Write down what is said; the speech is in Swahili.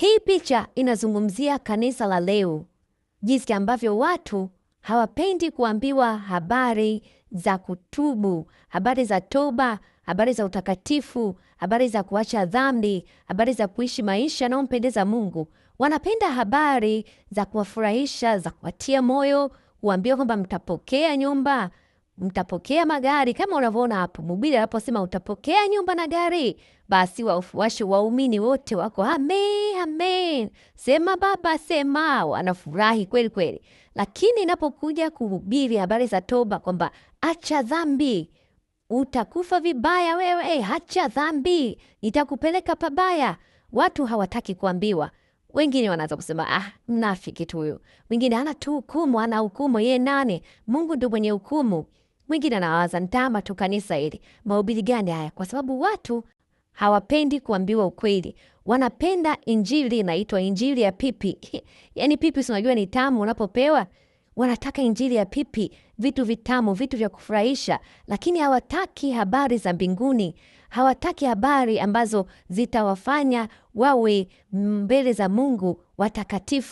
Hii picha inazungumzia kanisa la leo, jinsi ambavyo watu hawapendi kuambiwa habari za kutubu, habari za toba, habari za utakatifu, habari za kuacha dhambi, habari za kuishi maisha yanayompendeza Mungu. Wanapenda habari za kuwafurahisha, za kuwatia moyo, kuambia kwamba mtapokea nyumba, mtapokea magari. Kama unavyoona hapo, mhubiri anaposema utapokea nyumba na gari, basi wafuasi waumini wote wako amen, amen. Sema baba, sema, wanafurahi kweli kweli. Lakini inapokuja kuhubiri habari za toba kwamba acha dhambi, utakufa vibaya wewe, acha dhambi, nitakupeleka pabaya, watu hawataki kuambiwa. Wengine wanaanza kusema mnafiki tu huyo. Wengine ana tu hukumu, ana hukumu yeye nani? Mungu ndio mwenye hukumu. Mwingine anawaza ntama tu kanisa hili. Mahubiri gani haya? Kwa sababu watu hawapendi kuambiwa ukweli. Wanapenda injili inaitwa injili ya pipi. Yaani pipi unajua ni tamu unapopewa. Wanataka injili ya pipi, vitu vitamu, vitu vya kufurahisha, lakini hawataki habari za mbinguni. Hawataki habari ambazo zitawafanya wawe mbele za Mungu watakatifu.